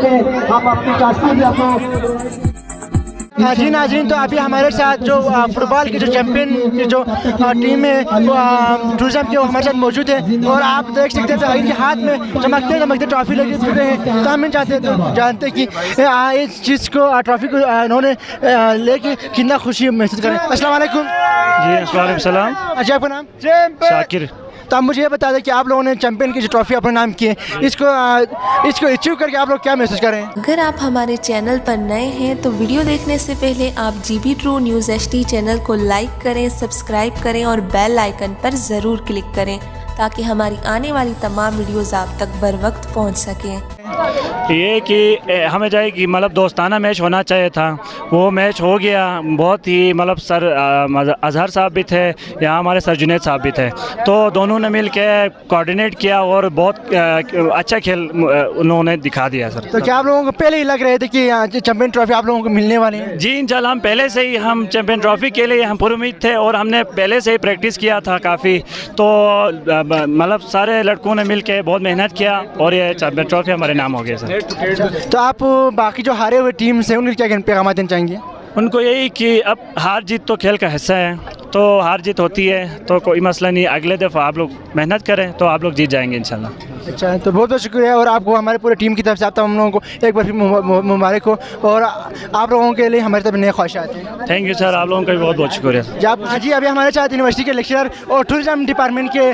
हम अपनी कास्टिंग भी आपको। जी नाज़रीन, तो अभी हमारे साथ जो फुटबॉल की जो चैंपियन की जो टीम है वो टूरिज्म के, वो हमारे साथ मौजूद है और आप देख सकते हैं तो इनके हाथ में चमकते चमकते ट्रॉफी लगे फिर हैं। तो हम जानते हैं कि इस चीज़ को ट्रॉफी को इन्होंने लेके कितना खुशी महसूस करें। अस्सलाम वालेकुम। जी अस्सलाम सलाम। जी आपका नाम? शाकिर। तो आप मुझे ये बता दें कि आप लोगों ने चैंपियन की जो ट्रॉफी अपने नाम की है, इसको अचीव करके आप लोग क्या महसूस कर रहे हैं? अगर आप हमारे चैनल पर नए हैं तो वीडियो देखने से पहले आप GB True News HD channel को लाइक करें, सब्सक्राइब करें और बेल आइकन पर ज़रूर क्लिक करें ताकि हमारी आने वाली तमाम वीडियोस आप तक बर वक्त पहुँच सकें। ये कि हमें जाए कि मतलब दोस्ताना मैच होना चाहिए था, वो मैच हो गया। बहुत ही मतलब सर अजहर साहब भी थे, यहाँ हमारे सर जुनैद साहब भी थे, तो दोनों ने मिल के कोऑर्डिनेट किया और बहुत अच्छा खेल उन्होंने दिखा दिया सर। तो क्या आप लोगों को पहले ही लग रहे थे कि चैंपियन ट्रॉफी आप लोगों को मिलने वाली है? जी इंशाल्लाह, हम पहले से ही हम चैंपियन ट्रॉफी के लिए हम पूरी उम्मीद थे और हमने पहले से ही प्रैक्टिस किया था काफ़ी। तो मतलब सारे लड़कों ने मिल के बहुत मेहनत किया और ये चैंपियन ट्रॉफी हमारे नाम हो गया सर। तो आप बाकी जो हारे हुए टीम से उनके क्या पैगाम देना चाहेंगे? उनको यही कि अब हार जीत तो खेल का हिस्सा है, तो हार जीत होती है तो कोई मसला नहीं, अगले दफ़ा आप लोग मेहनत करें तो आप लोग जीत जाएंगे इंशाल्लाह। अच्छा, तो बहुत बहुत शुक्रिया और आपको हमारे पूरे टीम की तरफ से आप तमाम लोगों को एक बार फिर मुबारक हो और आप लोगों के लिए हमारी तरफ नए ख्वाहिशात हैं। थैंक यू सर, आप लोगों का भी बहुत बहुत शुक्रिया। जी अभी हमारे साथ यूनिवर्सिटी के लेक्चरर और टूरिज्म डिपार्टमेंट के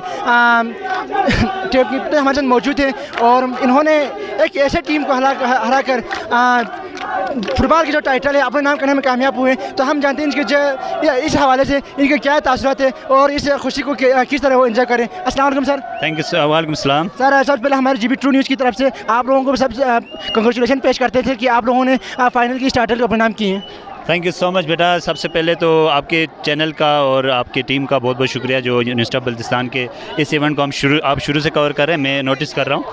टीम हमारे साथ मौजूद हैं और इन्होंने एक ऐसे टीम को हरा कर फुटबॉल की जो टाइटल है अपने नाम करने में कामयाब हुए। तो हम जानते हैं इनके इस हवाले से इनके क्या तासुरात है और इस खुशी को किस तरह वो एंजॉय करें। अस्सलाम वालेकुम सर। Thank you sir. वालेकुम सलाम सर। सबसे पहले हमारे GB True न्यूज़ की तरफ से आप लोगों को सब कंग्रेचुलेशन पेश करते थे कि आप लोगों ने फाइनल की स्टार्टर को अपने नाम किए हैं। थैंक यू सो मच बेटा। सबसे पहले तो आपके चैनल का और आपकी टीम का बहुत बहुत शुक्रिया जो यूनिवर्सिटी ऑफ बल्तिस्तान के इस इवेंट को आप शुरू से कवर कर रहे हैं, मैं नोटिस कर रहा हूँ।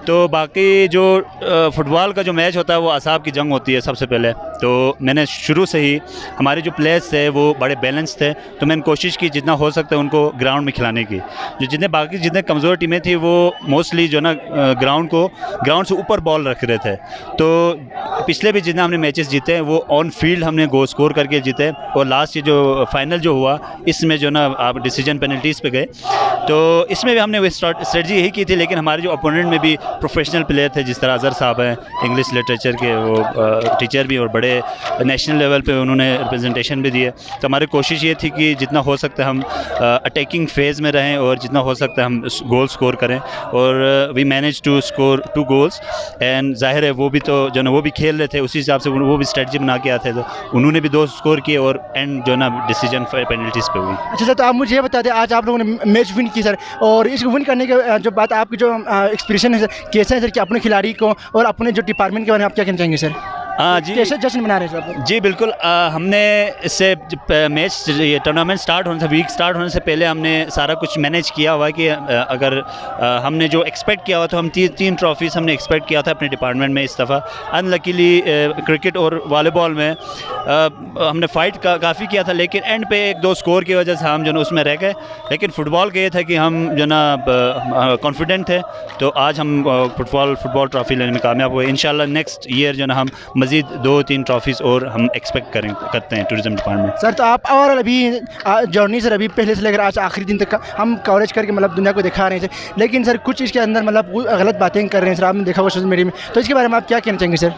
तो बाकी जो फुटबॉल का जो मैच होता है वो असाब की जंग होती है सबसे पहले। तो मैंने शुरू से ही हमारे जो प्लेयर्स थे वो बड़े बैलेंस थे, तो मैंने कोशिश की जितना हो सकता है उनको ग्राउंड में खिलाने की। जो जितने कमज़ोर टीमें थी वो मोस्टली जो ना ग्राउंड से ऊपर बॉल रख रहे थे। तो पिछले भी जितने हमने मैचेस जीते वो ऑन फील्ड हमने गोल स्कोर करके जीते और लास्ट ये जो फाइनल जो हुआ इसमें जो ना आप डिसीजन पेनल्टीज़ पे गए। तो इसमें भी हमने वो स्ट्रेटजी यही की थी, लेकिन हमारे जो अपोनेंट में भी प्रोफेशनल प्लेयर थे, जिस तरह अजहर साहब हैं, इंग्लिश लिटरेचर के वो टीचर भी और बड़े नेशनल लेवल पे उन्होंने रिप्रेजेंटेशन भी दिए। तो हमारी कोशिश ये थी कि जितना हो सकता है हम अटैकिंग फेज़ में रहें और जितना हो सकता है हम गोल स्कोर करें और we manage to score 2 goals. And जाहिर है वो भी तो जो ना वो भी खेल रहे थे उसी हिसाब से वो भी स्ट्रेटजी बना के आते, तो उन्होंने भी 2 स्कोर किए और एंड जो ना डिसीजन पेनल्टीज़ पे हुई। अच्छा सर, तो आप मुझे ये बता दें आज आप लोगों ने मैच विन की सर, और इसको विन करने के जो बात आपकी जो एक्सपीरियंस है सर, कैसा है सर कि अपने खिलाड़ी को और अपने जो डिपार्टमेंट के बारे में आप क्या कहना चाहेंगे सर? जी कैसे जश्न मना रहे हैं सर? जी बिल्कुल। हमने इससे मैच ये टूर्नामेंट स्टार्ट होने से वीक स्टार्ट होने से पहले हमने सारा कुछ मैनेज किया हुआ है कि अगर हमने जो एक्सपेक्ट किया हुआ तो हम 3 ट्रॉफीज़ हमने एक्सपेक्ट किया था अपने डिपार्टमेंट में। इस दफ़ा अनलकीली क्रिकेट और वॉलीबॉल में हमने फ़ाइट काफ़ी किया था, लेकिन एंड पे 1-2 स्कोर की वजह से हम जो ना उसमें रह गए। लेकिन फ़ुटबॉल का ये था कि हम जो ना कॉन्फिडेंट थे, तो आज हम फुटबॉल ट्रॉफी लेने में कामयाब हुए। इंशाल्लाह नेक्स्ट ईयर जो ना हम मज़ीद 2-3 ट्रॉफीज़ और हम एक्सपेक्ट करते हैं टूरिज़म डिपार्टमेंट। सर तो आप और अभी जर्नी सर अभी पहले से लेकर आज आखिरी दिन तक हम कवरेज करके मतलब दुनिया को दिखा रहे हैं सर, लेकिन सर कुछ इसके अंदर मतलब गलत बातें कर रहे हैं सर, आपने देखा होगा सोशल मीडिया में, तो इसके बारे में आप क्या कहना चाहेंगे सर?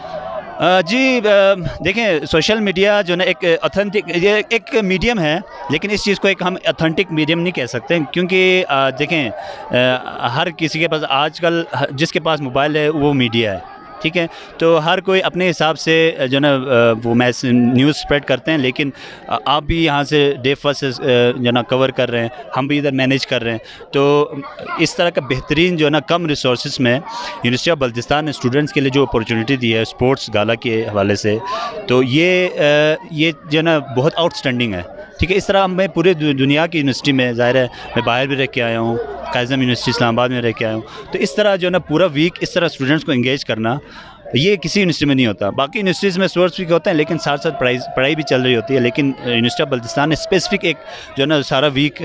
जी देखें, सोशल मीडिया जो ना एक ऑथेंटिक ये एक मीडियम है, लेकिन इस चीज़ को एक हम ऑथेंटिक मीडियम नहीं कह सकते, क्योंकि देखें हर किसी के पास आजकल जिसके पास मोबाइल है वो मीडिया है, ठीक है। तो हर कोई अपने हिसाब से जो ना वो मैच न्यूज़ स्प्रेड करते हैं, लेकिन आप भी यहाँ से डे फर्स्ट जो ना कवर कर रहे हैं, हम भी इधर मैनेज कर रहे हैं। तो इस तरह का बेहतरीन जो ना कम रिसोर्सेज में यूनिवर्सिटी ऑफ बल्तिस्तान ने स्टूडेंट्स के लिए जो अपॉर्चुनिटी दी है स्पोर्ट्स गाला के हवाले से, तो ये जो ना बहुत आउटस्टैंडिंग है, ठीक है। इस तरह मैं पूरे दुनिया की यूनिवर्सिटी में, ज़ाहिर है मैं बाहर भी रह के आया हूँ, कायज़म यूनिवर्सिटी इस्लामाबाद में रह के आया हूँ, तो इस तरह जो ना पूरा वीक इस तरह स्टूडेंट्स को इंगेज करना ये किसी यूनिवर्सिटी में नहीं होता। बाकी यूनिवर्सिटीज़ में स्पोर्ट्स वीक होते हैं, लेकिन साथ साथ पढ़ाई भी चल रही होती है। लेकिन यूनिवर्सिटी ऑफ बल्तिस्तान ने स्पेसिफिक एक जो है ना सारा वीक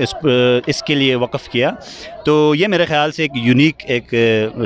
इसके लिए वक़्फ़ किया। तो ये मेरे ख़्याल से एक यूनिक एक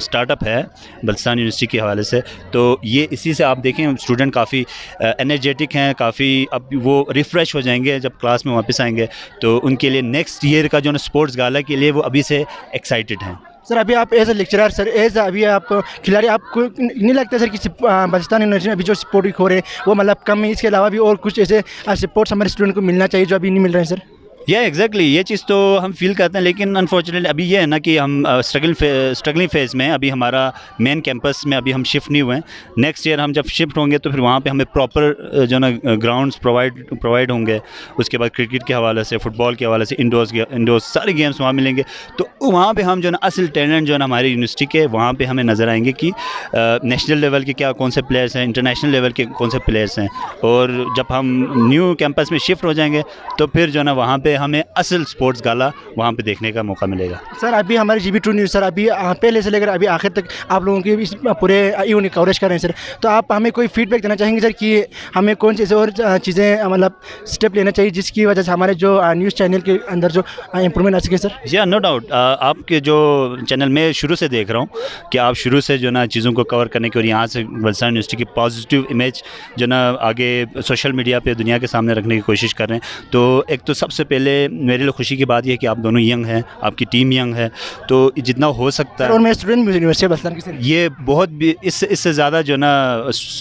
स्टार्टअप है बल्तिस्तान यूनिवर्सिटी के हवाले से। तो ये इसी से आप देखें स्टूडेंट काफ़ी एनर्जेटिक हैं, काफ़ी अब वो रिफ़्रेश हो जाएंगे जब क्लास में वापस आएंगे। तो उनके लिए नेक्स्ट ईयर का जो ना स्पोर्ट्स गाला के लिए वो अभी से एक्साइटेड हैं। सर अभी आप as a lecturer, sir as अभी आप खिलाड़ी, आपको नहीं लगता सर कि बल्तिस्तान यूनिवर्सिटी में अभी जो स्पोर्ट वीक हो रहे हैं वो मतलब कम है, इसके अलावा भी और कुछ ऐसे सपोर्ट्स हमारे स्टूडेंट को मिलना चाहिए जो अभी नहीं मिल रहे हैं सर? एग्जैक्टली ये चीज़ तो हम फील करते हैं, लेकिन अनफॉर्चुनेटली अभी ये है ना कि हम स्ट्रगलिंग फेज़ में, अभी हमारा मेन कैंपस में अभी हम शिफ्ट नहीं हुए हैं। नेक्स्ट ईयर हम जब शिफ्ट होंगे तो फिर वहाँ पे हमें प्रॉपर जो ना ग्राउंड्स प्रोवाइड होंगे। उसके बाद क्रिकेट के हवाले से, फुटबॉल के हवाले से, इंडोर्स सारे गेम्स वहाँ मिलेंगे। तो वहाँ पर हम जो ना असल टैलेंट जो है ना हमारी यूनिवर्सिटी के, वहाँ पर हमें नज़र आएंगे कि नेशनल लेवल के कौन से प्लेयर्स हैं, इंटरनेशनल लेवल के कौन से प्लेयर्स हैं। और जब हम न्यू कैंपस में शिफ्ट हो जाएंगे तो फिर जो ना वहाँ पे हमें असल स्पोर्ट्स गाला वहाँ पे देखने का मौका मिलेगा। सर अभी हमारे GB True न्यूज़ सर अभी पहले से लेकर अभी आखिर तक आप लोगों की इस पूरे यूनिक कवरेज कर रहे हैं सर। तो आप हमें कोई फीडबैक देना चाहेंगे सर कि हमें कौन सी और चीज़ें मतलब स्टेप लेना चाहिए जिसकी वजह से हमारे जो न्यूज़ चैनल के अंदर जो इम्प्रूवमेंट आ सके सर? या नो डाउट, आपके जो चैनल में शुरू से देख रहा हूँ कि आप शुरू से जो ना चीज़ों को कवर करने की और यहाँ से बल्तिस्तान यूनिवर्सिटी की पॉजिटिव इमेज जो ना आगे सोशल मीडिया पे दुनिया के सामने रखने की कोशिश कर रहे हैं। तो एक तो सबसे पहले मेरे लिए खुशी की बात यह है कि आप दोनों यंग हैं, आपकी टीम यंग है, तो जितना हो सकता है। और मैं स्टूडेंट यूनिवर्सिटी बल्तिस्तान की सर, ये बहुत भी इससे ज़्यादा जो ना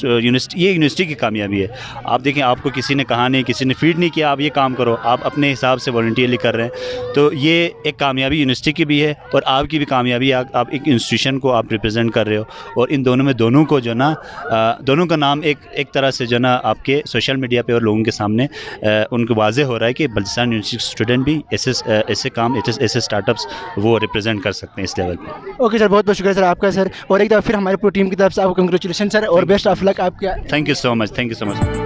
यूनिवर्सिटी की कामयाबी है। आप देखें, आपको किसी ने कहा नहीं, किसी ने फीड नहीं किया आप ये काम करो, आप अपने हिसाब से वॉलंटियरली कर रहे हैं। तो ये एक कामयाबी यूनिवर्सिटी की भी है और आपकी भी कामयाबी। आप एक इंस्टीट्यूशन को आप रिप्रेजेंट कर रहे हो और इन दोनों में दोनों को जो ना दोनों का नाम एक तरह से जो ना आपके सोशल मीडिया पे और लोगों के सामने उनको वाज़े हो रहा है कि बल्तिस्तान यूनिवर्सिटी स्टूडेंट भी ऐसे काम, ऐसे स्टार्टअप्स वो रिप्रेजेंट कर सकते हैं इस लेवल पे। ओके सर, बहुत बहुत शुक्रिया सर आपका सर। और एक दफ़ा फिर हमारी पूरी टीम की तरफ से आपको कंग्रेचुलेशन सर और बेस्ट ऑफ लक आपका। Thank you so much.